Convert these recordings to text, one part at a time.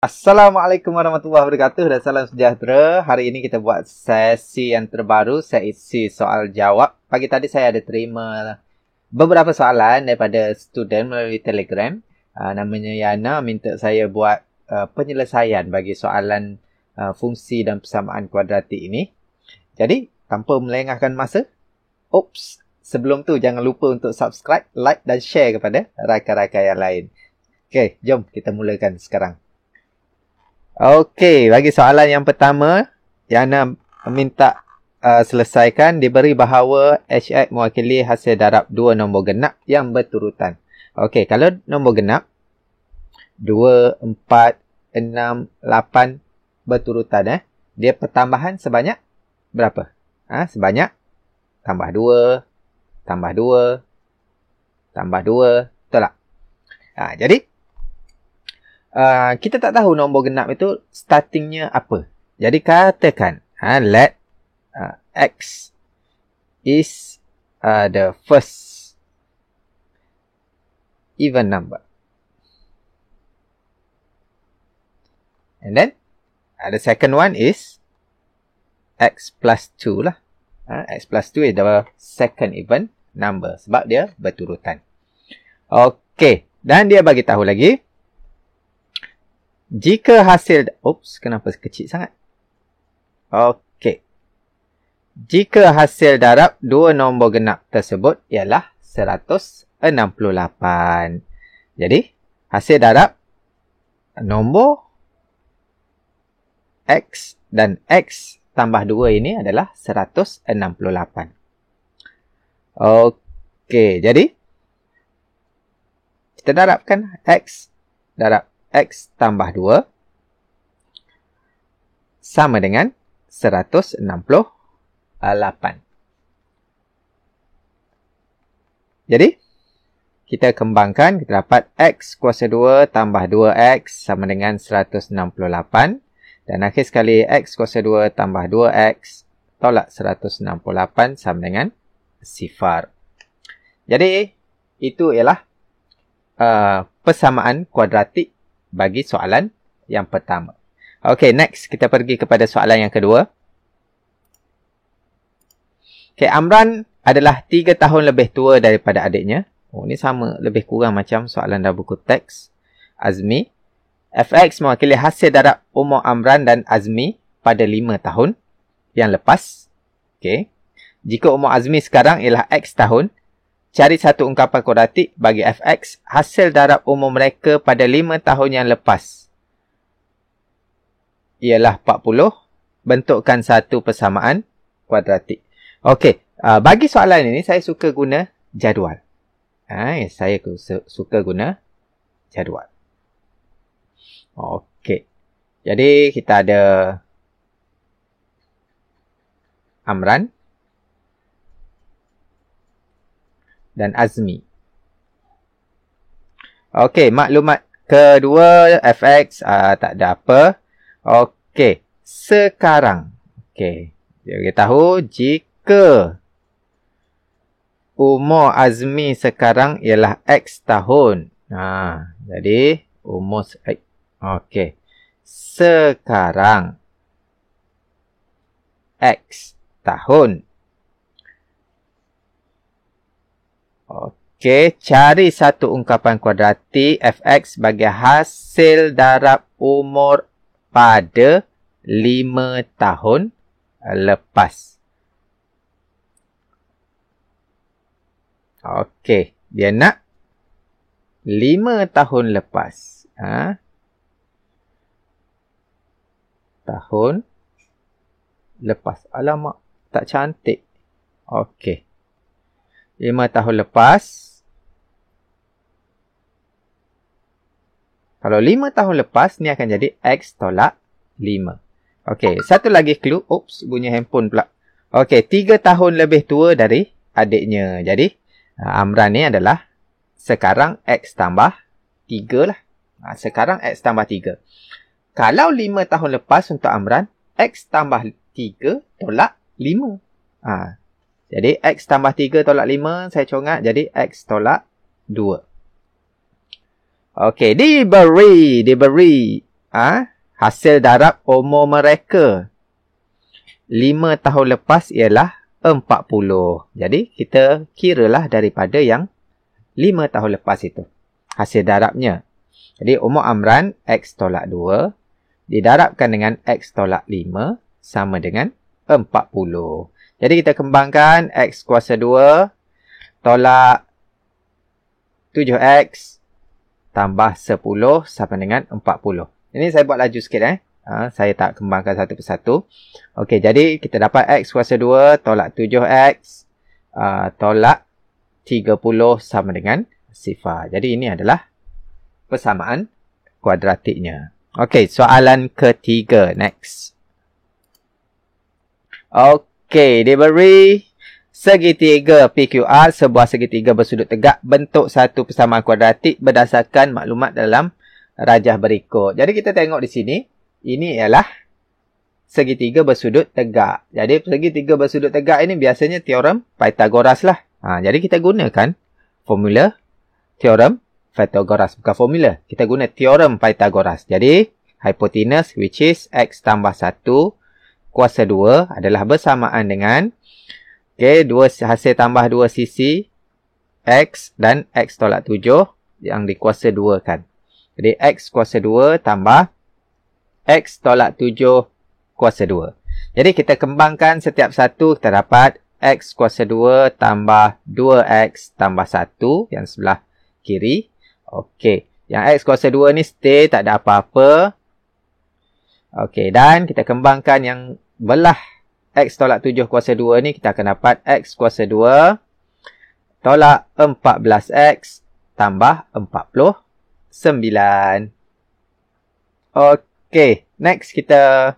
Assalamualaikum warahmatullahi wabarakatuh dan salam sejahtera. Hari ini kita buat sesi yang terbaru, sesi soal jawab. Pagi tadi saya ada terima beberapa soalan daripada student melalui Telegram. Namanya Yana minta saya buat penyelesaian bagi soalan fungsi dan persamaan kuadratik ini. Jadi, tanpa melengahkan masa, sebelum tu jangan lupa untuk subscribe, like dan share kepada rakan-rakan yang lain. Okey, jom kita mulakan sekarang. Okey, bagi soalan yang pertama, Yana minta selesaikan. Diberi bahawa HX mewakili hasil darab dua nombor genap yang berturutan. Okey, kalau nombor genap 2, 4, 6, 8 berturutan, dia pertambahan sebanyak berapa? Sebanyak tambah 2, tambah 2, tambah 2, betul tak? Jadi kita tak tahu nombor genap itu startingnya apa. Jadi katakan let x is the first even number. And then the second one is x plus 2 lah. X plus 2 is the second even number sebab dia berturutan. Okey, dan dia bagi tahu lagi jika hasil... kenapa kecil sangat? Okey. Jika hasil darab dua nombor genap tersebut ialah 168. Jadi, hasil darab nombor X dan X tambah 2 ini adalah 168. Okey, jadi kita darabkan X darab X tambah 2 sama dengan 168. Jadi, kita kembangkan, kita dapat X kuasa 2 tambah 2X sama dengan 168. Dan akhir sekali, X kuasa 2 tambah 2X tolak 168 sama dengan 0. Jadi, itu ialah persamaan kuadratik bagi soalan yang pertama. Okey, next kita pergi kepada soalan yang kedua. Okey, Amran adalah 3 tahun lebih tua daripada adiknya. Ini sama lebih kurang macam soalan dalam buku teks Azmi. Fx mewakili hasil darab umur Amran dan Azmi pada 5 tahun yang lepas. Okey. Jika umur Azmi sekarang ialah X tahun, cari satu ungkapan kuadratik bagi fx hasil darab umur mereka pada 5 tahun yang lepas. Ialah 40. Bentukkan satu persamaan kuadratik. Okey, bagi soalan ini saya suka guna jadual. Saya suka guna jadual. Okey. Jadi kita ada Amran dan Azmi. Okey, maklumat kedua fx tak ada apa. Okey, sekarang. Okey, dia beritahu jika umur Azmi sekarang ialah X tahun. Jadi umur X. Okey. Sekarang X tahun. Okey, cari satu ungkapan kuadratik fx bagi hasil darab umur pada 5 tahun lepas. Okey, dia nak 5 tahun lepas. Tahun lepas. Alamak, tak cantik. Okey. 5 tahun lepas. Kalau 5 tahun lepas, ni akan jadi X tolak 5. Okey, satu lagi clue. Bunyi handphone pula. Okey, 3 tahun lebih tua dari adiknya. Jadi, Amran ni adalah sekarang X tambah 3 lah. Sekarang X tambah 3. Kalau 5 tahun lepas untuk Amran, X tambah 3 tolak 5. Jadi, X tambah 3 tolak 5, saya congat. Jadi, X tolak 2. Okey, diberi hasil darab umur mereka 5 tahun lepas ialah 40. Jadi kita kiralah daripada yang 5 tahun lepas itu hasil darabnya. Jadi umur Amran X tolak 2 didarabkan dengan X tolak 5 sama dengan 40. Jadi kita kembangkan X kuasa 2 tolak 7X tambah 10 sama dengan 40. Ini saya buat laju sikit. Saya tak kembangkan satu persatu. Okey, jadi kita dapat X kuasa 2 tolak 7X tolak 30 sama dengan 0. Jadi ini adalah persamaan kuadratiknya. Okey, soalan ketiga. Next. Okey, diberi segitiga PQR, sebuah segitiga bersudut tegak, bentuk satu persamaan kuadratik berdasarkan maklumat dalam rajah berikut. Jadi kita tengok di sini, ini ialah segitiga bersudut tegak. Jadi segitiga bersudut tegak ini biasanya teorem Pythagoras lah. Jadi kita gunakan formula teorem Pythagoras, bukan formula. Kita guna teorem Pythagoras. Jadi hypotenuse which is X tambah 1 kuasa 2 adalah bersamaan dengan hasil tambah 2 sisi X dan X tolak 7 yang dikuasa 2 kan. Jadi X kuasa 2 tambah X tolak 7 kuasa 2. Jadi kita kembangkan setiap satu, kita dapat X kuasa 2 tambah 2X tambah 1 yang sebelah kiri. Okey, yang X kuasa 2 ni stay, tak ada apa-apa. Okey, dan kita kembangkan yang belah X tolak 7 kuasa 2 ni, kita akan dapat X kuasa 2 tolak 14X tambah 49. Okey, next kita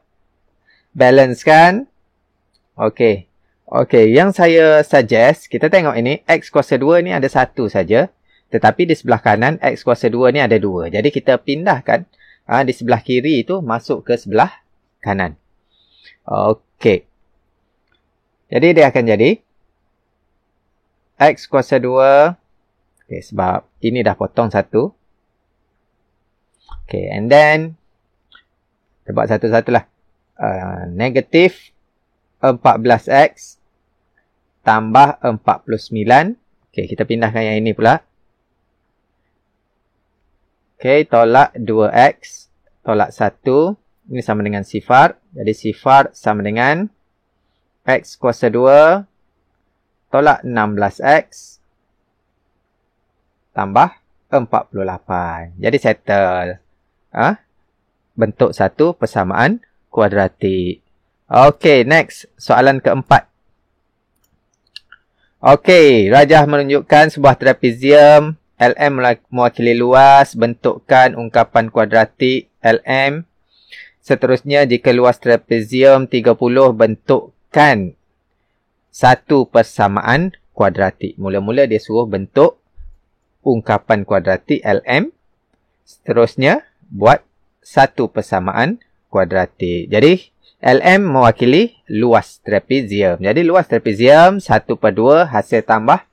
balancekan. Okey, yang saya suggest, kita tengok ini, X kuasa 2 ni ada satu saja. Tetapi di sebelah kanan, X kuasa 2 ni ada 2. Jadi kita pindahkan di sebelah kiri itu masuk ke sebelah kanan. Okey. Jadi dia akan jadi X kuasa 2. Okay, sebab ini dah potong satu. Okay, and then kita buat satu-satulah. Negatif 14X tambah 49. Okay, kita pindahkan yang ini pula. Okay, tolak 2X tolak 1. Ini sama dengan sifar. Jadi sifar sama dengan X kuasa 2 tolak 16X tambah 48. Jadi settle. Bentuk satu persamaan kuadratik. Okey, next. Soalan keempat. Okey, rajah menunjukkan sebuah trapezium. LM mewakili luas. Bentukkan ungkapan kuadratik LM. Seterusnya, jika luas trapezium 30, bentukkan satu persamaan kuadratik. Mula-mula dia suruh bentuk ungkapan kuadratik LM. Seterusnya, buat satu persamaan kuadratik. Jadi, LM mewakili luas trapezium. Jadi, luas trapezium 1/2 hasil tambah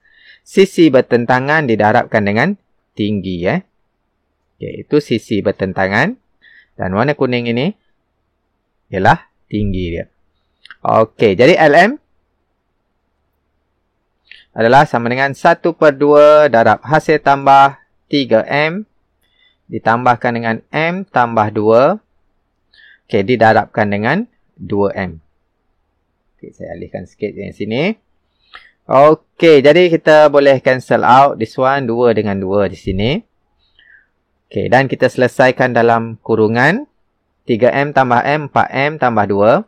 sisi bertentangan didarabkan dengan tinggi. Iaitu sisi bertentangan. Dan warna kuning ini ialah tinggi dia. Okey, jadi LM adalah sama dengan 1/2 darab hasil tambah 3M ditambahkan dengan M tambah 2. Okey, didarabkan dengan 2M. Okey, saya alihkan sikit yang sini. Okey, jadi kita boleh cancel out this one, 2 dengan 2 di sini. Okey, dan kita selesaikan dalam kurungan 3M tambah M, 4M tambah 2.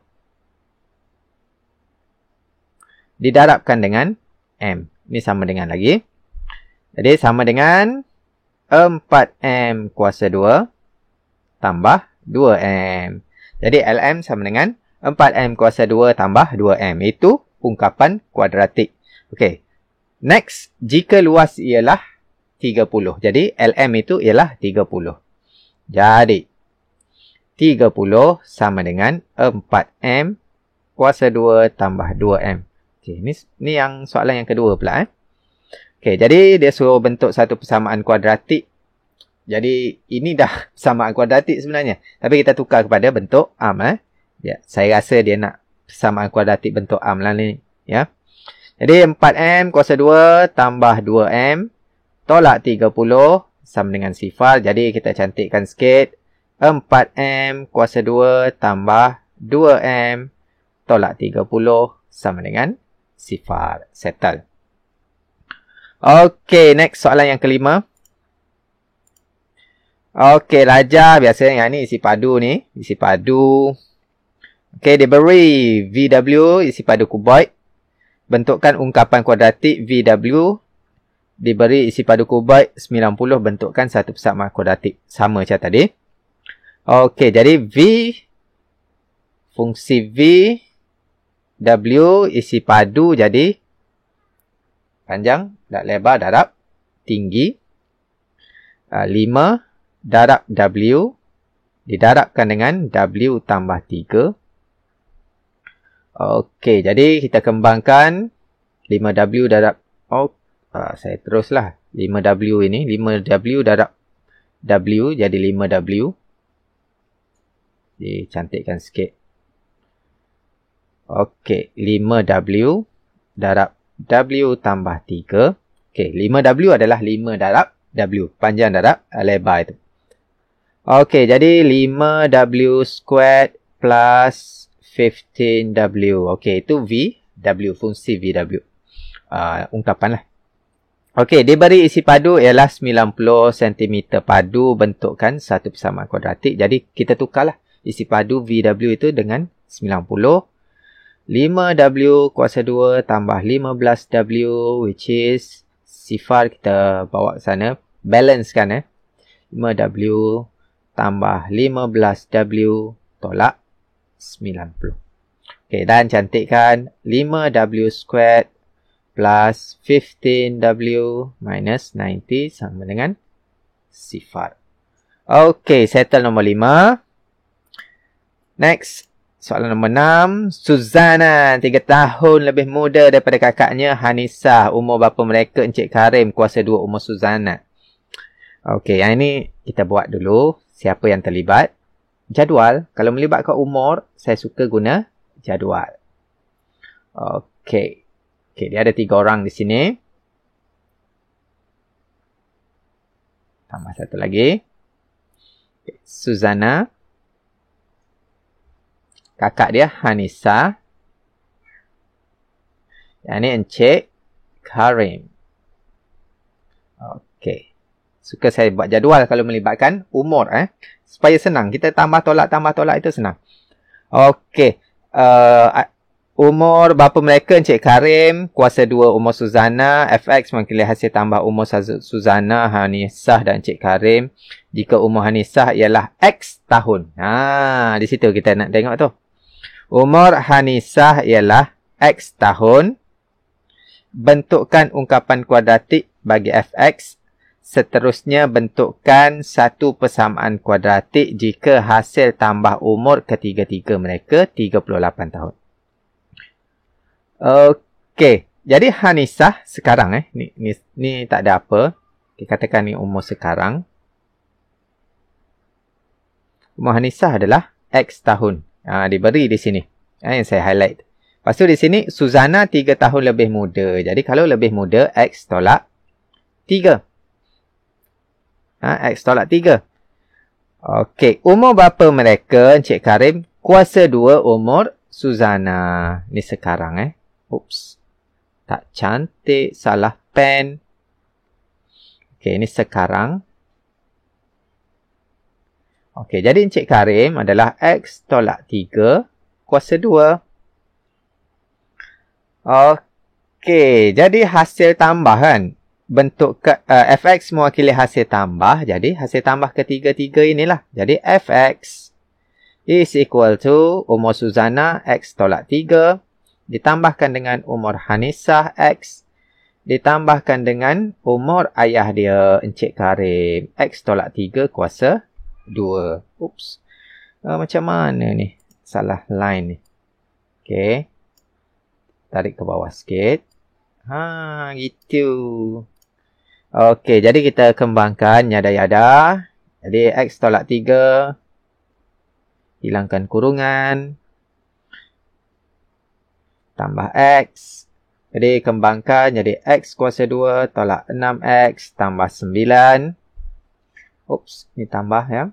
Didarabkan dengan M. Ini sama dengan lagi. Jadi sama dengan 4M kuasa 2 tambah 2M. Jadi LM sama dengan 4M kuasa 2 tambah 2M. Itu ungkapan kuadratik. Okey. Next, jika luas ialah 30. Jadi LM itu ialah 30. Jadi 30 sama dengan 4M kuasa 2 tambah 2M. Okey, ni yang soalan yang kedua pula. Okey, jadi dia suruh bentuk satu persamaan kuadratik Jadi ini dah persamaan kuadratik sebenarnya. Tapi kita tukar kepada bentuk arm. Ya, saya rasa dia nak persamaan kuadratik bentuk arm lah ni. Ya. Jadi 4M kuasa 2 tambah 2M tolak 30 sama dengan sifar. Jadi kita cantikkan sikit. 4M kuasa 2 tambah 2M tolak 30 sama dengan sifar. Settle. Okey, next soalan yang kelima. Okey, Raja. Biasanya yang ni isi padu ni. Isi padu. Okey, diberi VW isi padu kuboid. Bentukkan ungkapan kuadratik VW. Diberi isi padu kuboid 90. Bentukkan satu persamaan kuadratik. Sama macam tadi. Okey, jadi fungsi VW isi padu jadi panjang, lebar, darab, tinggi. 5 darab W didarabkan dengan W tambah 3. Okey, jadi kita kembangkan 5W darab... saya teruslah. 5W ini. 5W darab W jadi 5W. Cantikkan sikit. Okey, 5W darab W tambah 3. Okey, 5W adalah 5 darab W. Panjang darab lebar itu. Okey, jadi 5W squared plus 15W. Okey, itu VW, fungsi VW. Ungkapan lah. Okey, diberi isi padu ialah 90 cm padu. Bentukkan satu persamaan kuadratik. Jadi, kita tukarlah isi padu VW itu dengan 90. 5W kuasa 2 tambah 15W, which is sifar kita bawa ke sana. Balancekan 5W tambah 15W tolak 90. Okey, dan cantikkan 5W squared plus 15W minus 90 sama dengan sifar. Okey, settle nombor 5. Next, soalan nombor 6. Suzana, 3 tahun lebih muda daripada kakaknya Hanisah. Umur bapa mereka Encik Karim, kuasa 2 umur Suzana. Okey, yang ini kita buat dulu. Siapa yang terlibat? Jadual. Kalau melibatkan umur, saya suka guna jadual. Okey. Okey, dia ada 3 orang di sini. Tambah satu lagi. Okay. Suzana. Kakak dia Hanisah. Yang ni Encik Karim. Okey. Suka saya buat jadual kalau melibatkan umur. Supaya senang. Kita tambah tolak itu senang. Okey. Umur bapa mereka Encik Karim. Kuasa 2 umur Suzana. FX mewakili hasil tambah umur Suzana, Hanisah dan Encik Karim. Jika umur Hanisah ialah X tahun. Di situ kita nak tengok tu. Umur Hanisah ialah X tahun. Bentukkan ungkapan kuadratik bagi FX. Seterusnya bentukkan satu persamaan kuadratik jika hasil tambah umur ketiga-tiga mereka 38 tahun. Okey. Jadi Hanisah sekarang ni tak ada apa. Kita katakan ni umur sekarang. Umur Hanisah adalah X tahun. Diberi di sini. Yang saya highlight. Lepas tu di sini Suzana 3 tahun lebih muda. Jadi kalau lebih muda X tolak 3. X tolak 3. Okey. Umur bapa mereka, Encik Karim, kuasa 2 umur Suzana. Ni sekarang Oops. Tak cantik. Salah pen. Okey. Ni sekarang. Okey. Jadi Encik Karim adalah X tolak 3 kuasa 2. Okey. Jadi hasil tambah kan. Bentuk fx mewakili hasil tambah. Jadi hasil tambah ketiga-tiga inilah. Jadi fx is equal to umur Suzana X tolak 3. Ditambahkan dengan umur Hanisah X. Ditambahkan dengan umur ayah dia Encik Karim. X tolak 3 kuasa 2. Oops. Macam mana ni? Salah line ni. Okey. Tarik ke bawah sikit. Gitu. Okey, jadi kita kembangkan yada-yada. Jadi X tolak 3. Hilangkan kurungan. Tambah X. Jadi kembangkan jadi X kuasa 2 tolak 6X tambah 9. Oops, ni tambah ya.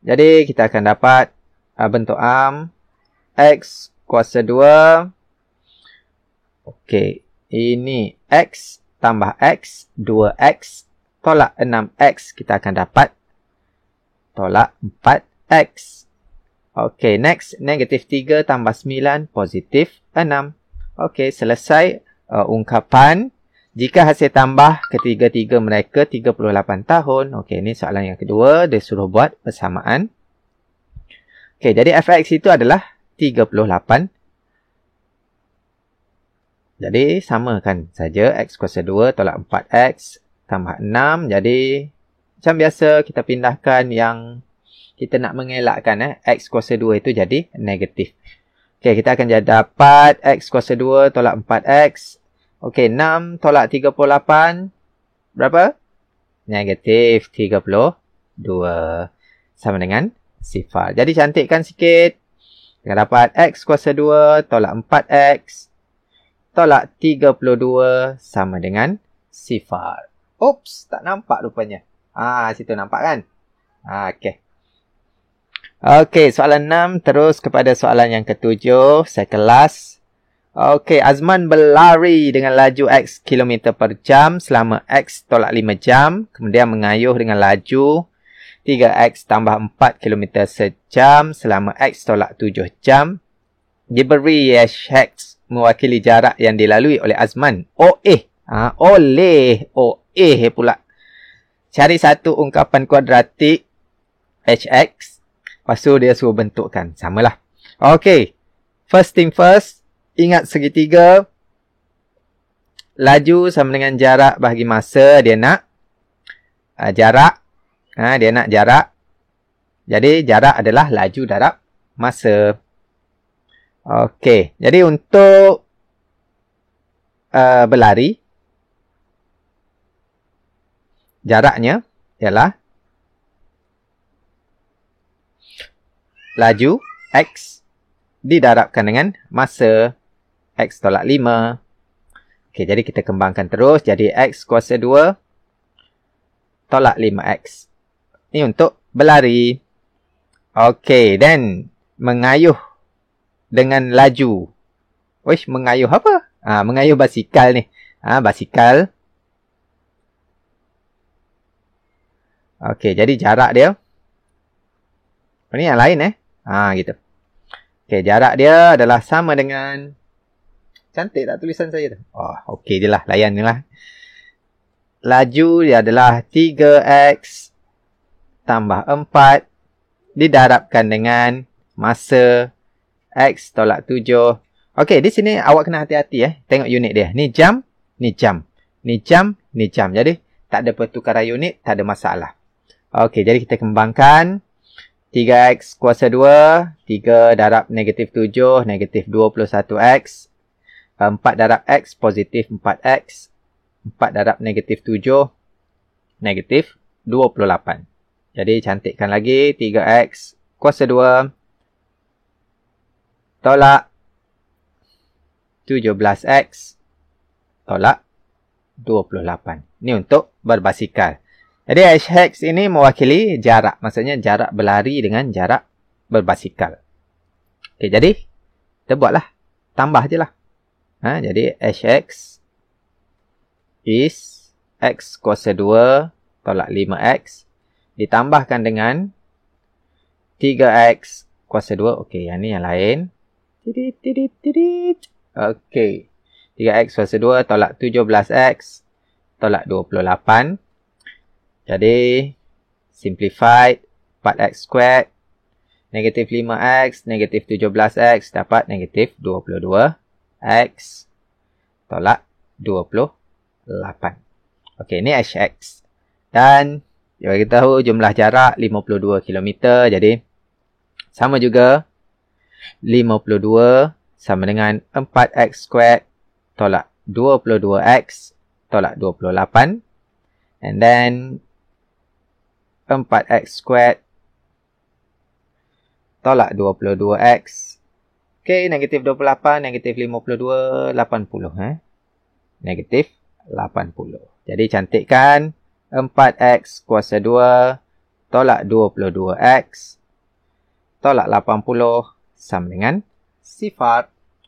Jadi kita akan dapat bentuk am X kuasa 2. Okey, ini X tambah X, 2X tolak 6X. Kita akan dapat tolak 4X. Okey, next. Negatif 3 tambah 9, positif 6. Okey, selesai ungkapan. Jika hasil tambah ketiga-tiga mereka 38 tahun. Okey, ini soalan yang kedua. Dia suruh buat persamaan. Okey, jadi fx itu adalah 38. Jadi, samakan saja. X kuasa 2 tolak 4x tambah 6. Jadi, macam biasa kita pindahkan yang kita nak mengelakkan. X kuasa 2 itu jadi negatif. Okey, kita akan dapat X kuasa 2 tolak 4x. Okey, 6 tolak 38. Berapa? Negatif 32. Sama dengan 0. Jadi, cantikkan sikit. Kita dapat X kuasa 2 tolak 4x. Tolak 32 sama dengan 0. Oops, tak nampak rupanya. Situ nampak kan? Okey. Okey, soalan 6 terus kepada soalan yang ke-7. Saya kelas. Okey, Azman berlari dengan laju X km per jam selama X tolak 5 jam. Kemudian mengayuh dengan laju 3X tambah 4 km sejam selama X tolak 7 jam. Diberi X mewakili jarak yang dilalui oleh Azman. Oleh pula. Cari satu ungkapan kuadratik HX. Lepas tu dia suruh bentukkan. Samalah. Okey. First thing first. Ingat segitiga. Laju sama dengan jarak bahagi masa. Dia nak jarak. Dia nak jarak. Jadi jarak adalah laju darab masa. Okey. Jadi untuk berlari. Jaraknya ialah laju X didarabkan dengan masa X tolak 5. Okey, jadi kita kembangkan terus. Jadi X kuasa 2 tolak 5X. Ini untuk berlari. Okey, then mengayuh dengan laju. Wish, mengayuh apa? Mengayuh basikal ni. Basikal. Okey, jadi jarak dia. Ini yang lain gitu. Okey, jarak dia adalah sama dengan... Cantik tak tulisan saya tu? Okey je lah. Layan ni lah. Laju dia adalah 3X tambah 4 didarabkan dengan masa X tolak 7. Okey, di sini awak kena hati-hati tengok unit dia. Ni jam, ni jam. Ni jam, ni jam. Jadi, tak ada pertukaran unit, tak ada masalah. Okey, jadi kita kembangkan. 3X kuasa 2. 3 darab negatif 7, negatif 21X. 4 darab X, positif 4X. 4 darab negatif 7, negatif 28. Jadi, cantikkan lagi. 3X kuasa 2. Tolak 17X. Tolak 28. Ini untuk berbasikal. Jadi, HX ini mewakili jarak. Maksudnya, jarak berlari dengan jarak berbasikal. Okey, jadi, kita buatlah. Tambah je lah. Jadi, HX is X kuasa 2 tolak 5X. Ditambahkan dengan 3X kuasa 2. Okey, yang ni yang lain. Okey. 3X kuasa 2 tolak 17X tolak 28. Jadi, simplified 4X squared. Negatif 5X, negatif 17X dapat negatif 22X tolak 28. Okey, ni HX. Dan, kita bagi tahu jumlah jarak 52 km. Jadi, sama juga. 52 sama dengan 4X squared tolak 22X tolak 28. And then 4x squared tolak 22x. Okay, negatif 28, negatif 52, 80. Negatif 80. Jadi cantikkan 4x kuasa 2 tolak 22x tolak 80 sama dengan 0.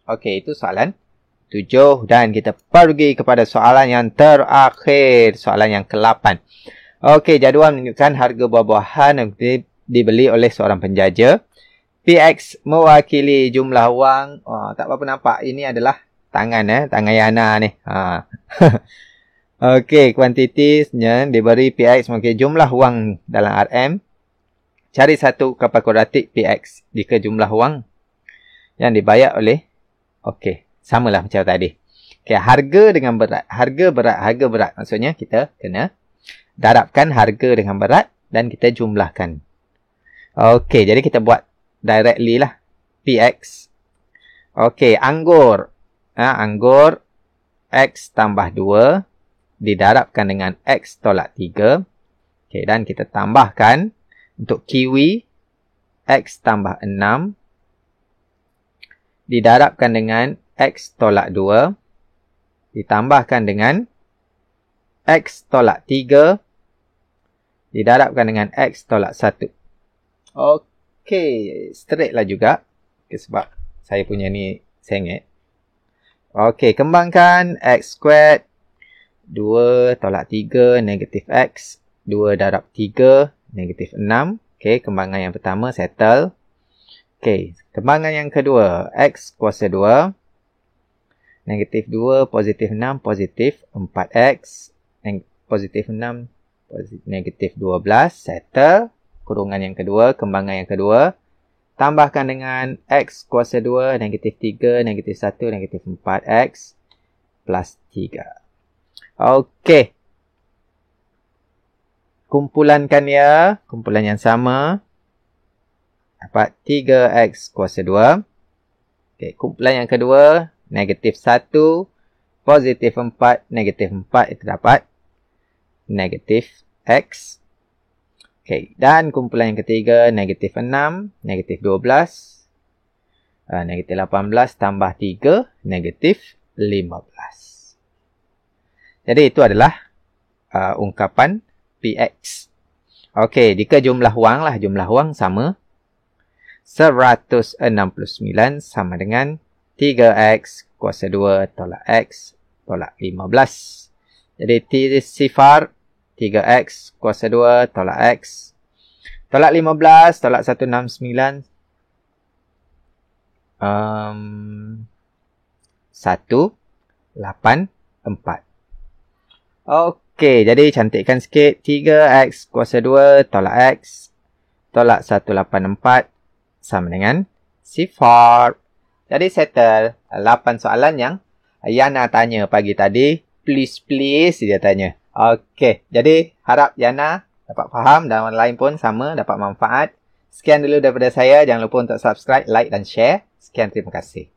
Okey, itu soalan 7. Dan kita pergi kepada soalan yang terakhir. Soalan yang ke-8. Okey, jadual menunjukkan harga buah-buahan yang dibeli oleh seorang penjaja. PX mewakili jumlah wang. Tak apa-apa nampak. Ini adalah tangan tangan Yana ni. Okey, kuantitinya diberi PX mewakili jumlah wang dalam RM. Cari satu kapal kuadratik PX jika jumlah wang yang dibayar oleh. Okey, samalah macam tadi. Okey, harga dengan berat. Harga berat. Maksudnya kita kena darabkan harga dengan berat dan kita jumlahkan. Okey, jadi kita buat directly lah. PX. Okey, anggur. Anggur X tambah 2 didarabkan dengan X tolak 3. Okey, dan kita tambahkan untuk kiwi X tambah 6 didarabkan dengan X tolak 2 ditambahkan dengan X tolak 3 didarabkan dengan X tolak 1. Okey, straight lah juga. Sebab saya punya ni sengit. Okey, kembangkan X squared 2 tolak 3 negatif X 2 darab 3 negatif 6. Okey, kembangan yang pertama settle. Okey, kembangan yang kedua X kuasa 2 negatif 2 positif 6 positif 4X positif 6 negatif 12 settle. Kurungan yang kedua, kembangan yang kedua. Tambahkan dengan X kuasa 2, negatif 3, negatif 1, negatif 4X plus 3. Okey. Kumpulankan ya. Kumpulan yang sama. Dapat 3X kuasa 2. Okey, kumpulan yang kedua. Negatif 1, positif 4, negatif 4. Itu dapat negatif X. Okey, dan kumpulan yang ketiga, negatif 6, negatif 12, negatif 18 tambah 3, negatif 15. Jadi itu adalah ungkapan PX. Okey, jika jumlah wang lah, jumlah wang sama 169 sama dengan 3X kuasa 2 tolak X tolak 15. Jadi sifar 3X kuasa 2 tolak X tolak 15 tolak 169 184. Okey, jadi cantikkan sikit. 3X kuasa 2 tolak X tolak 184 sama dengan 0. Jadi settle 8 soalan yang Yana tanya pagi tadi. Please dia tanya. Okey, jadi harap Yana dapat faham dan orang lain pun sama dapat manfaat. Sekian dulu daripada saya. Jangan lupa untuk subscribe, like dan share. Sekian, terima kasih.